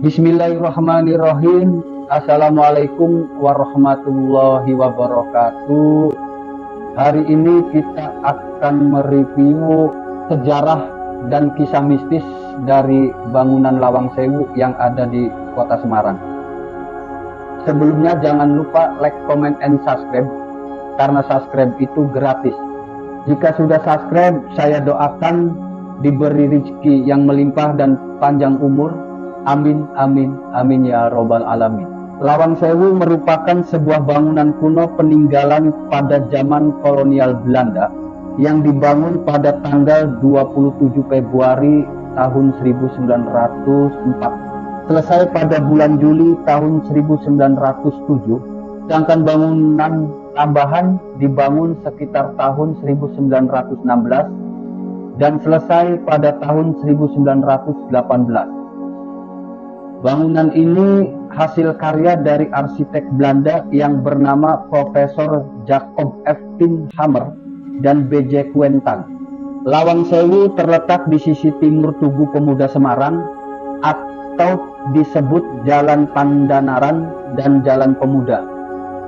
Bismillahirrahmanirrahim. Assalamualaikum warahmatullahi wabarakatuh. Hari ini kita akan mereview sejarah dan kisah mistis dari bangunan Lawang Sewu yang ada di Kota Semarang. Sebelumnya jangan lupa like, comment, and subscribe, karena subscribe itu gratis. Jika sudah subscribe, saya doakan diberi rezeki yang melimpah dan panjang umur. Amin, amin, amin ya robbal alamin. Lawang Sewu merupakan sebuah bangunan kuno peninggalan pada zaman kolonial Belanda yang dibangun pada tanggal 27 Februari tahun 1904. Selesai pada bulan Juli tahun 1907. Sedangkan bangunan tambahan dibangun sekitar tahun 1916 dan selesai pada tahun 1918. Bangunan ini hasil karya dari arsitek Belanda yang bernama Profesor Jacob F. Tinhammer dan B.J. Quentang. Lawang Sewu terletak di sisi timur Tugu Pemuda Semarang atau disebut Jalan Pandanaran dan Jalan Pemuda.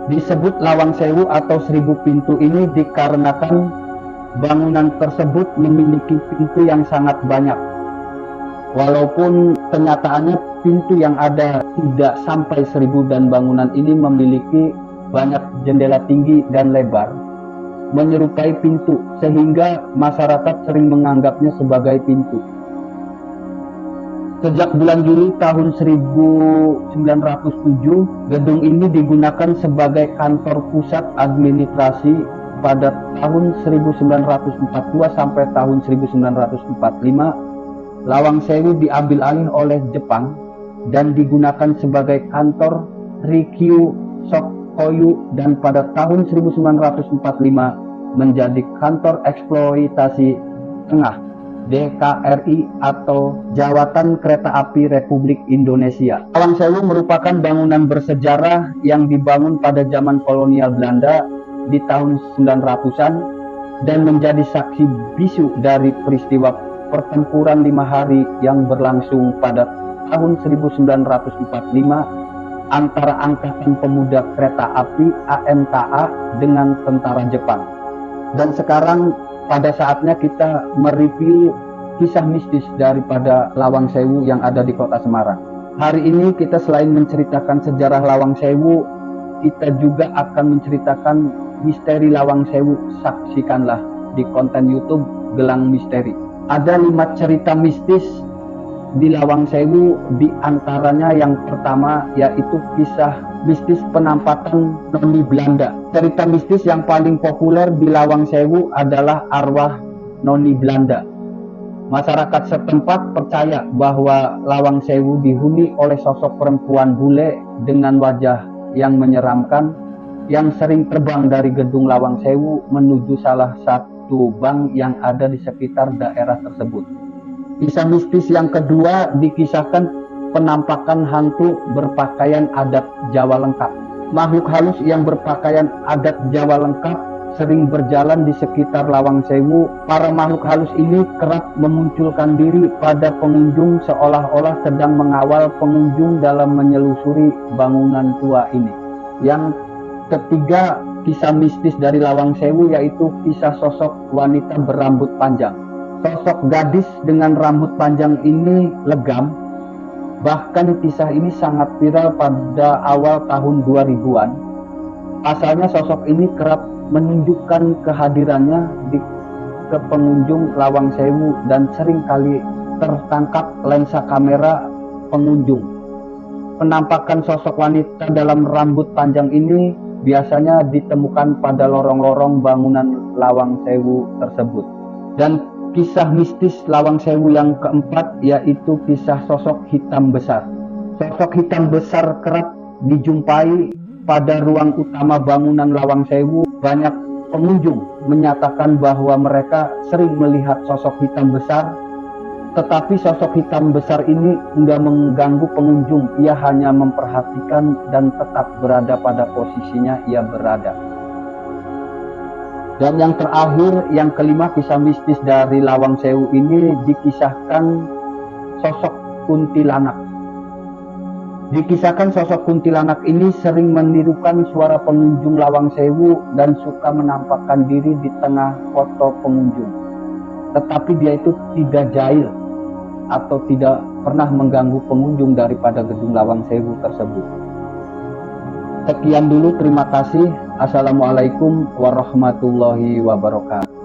Disebut Lawang Sewu atau 1000 pintu ini dikarenakan bangunan tersebut memiliki pintu yang sangat banyak. Walaupun kenyataannya pintu yang ada tidak sampai 1000 dan bangunan ini memiliki banyak jendela tinggi dan lebar, menyerupai pintu, sehingga masyarakat sering menganggapnya sebagai pintu. Sejak bulan Juli tahun 1907, gedung ini digunakan sebagai kantor pusat administrasi. Pada tahun 1942 sampai tahun 1945, Lawang Sewu diambil alih oleh Jepang dan digunakan sebagai kantor Rikyu Sokoyu, dan pada tahun 1945 menjadi kantor eksploitasi tengah DKRI atau Jawatan Kereta Api Republik Indonesia. Lawang Sewu merupakan bangunan bersejarah yang dibangun pada zaman kolonial Belanda di tahun 900-an dan menjadi saksi bisu dari peristiwa pertempuran 5 hari yang berlangsung pada tahun 1945 antara Angkatan Pemuda Kereta Api AMKA dengan tentara Jepang. Dan sekarang pada saatnya kita mereview kisah mistis daripada Lawang Sewu yang ada di Kota Semarang. Hari ini kita selain menceritakan sejarah Lawang Sewu, kita juga akan menceritakan misteri Lawang Sewu. Saksikanlah di konten YouTube Gelang Misteri. Ada 5 cerita mistis di Lawang Sewu, di antaranya yang pertama yaitu kisah mistis penampakan noni Belanda. Cerita mistis yang paling populer di Lawang Sewu adalah arwah noni Belanda. Masyarakat setempat percaya bahwa Lawang Sewu dihuni oleh sosok perempuan bule dengan wajah yang menyeramkan yang sering terbang dari gedung Lawang Sewu menuju salah satu bank yang ada di sekitar daerah tersebut. Kisah mistis yang kedua dikisahkan penampakan hantu berpakaian adat Jawa lengkap. Makhluk halus yang berpakaian adat Jawa lengkap sering berjalan di sekitar Lawang Sewu. Para makhluk halus ini kerap memunculkan diri pada pengunjung seolah-olah sedang mengawal pengunjung dalam menyelusuri bangunan tua ini. Yang ketiga, kisah mistis dari Lawang Sewu yaitu kisah sosok wanita berambut panjang. Sosok gadis dengan rambut panjang ini legam. Bahkan kisah ini sangat viral pada awal tahun 2000-an. Asalnya sosok ini kerap menunjukkan kehadirannya ke pengunjung Lawang Sewu dan seringkali tertangkap lensa kamera pengunjung. Penampakan sosok wanita dalam rambut panjang ini biasanya ditemukan pada lorong-lorong bangunan Lawang Sewu tersebut. Dan kisah mistis Lawang Sewu yang keempat yaitu kisah sosok hitam besar. Sosok hitam besar kerap dijumpai pada ruang utama bangunan Lawang Sewu. Banyak pengunjung menyatakan bahwa mereka sering melihat sosok hitam besar, tetapi sosok hitam besar ini tidak mengganggu pengunjung. Ia hanya memperhatikan dan tetap berada pada posisinya ia berada. Dan yang terakhir, yang kelima, kisah mistis dari Lawang Sewu ini dikisahkan sosok kuntilanak. Dikisahkan sosok kuntilanak ini sering menirukan suara pengunjung Lawang Sewu dan suka menampakkan diri di tengah foto pengunjung. Tetapi dia itu tidak jahil atau tidak pernah mengganggu pengunjung daripada gedung Lawang Sewu tersebut. Sekian dulu, terima kasih. Assalamualaikum warahmatullahi wabarakatuh.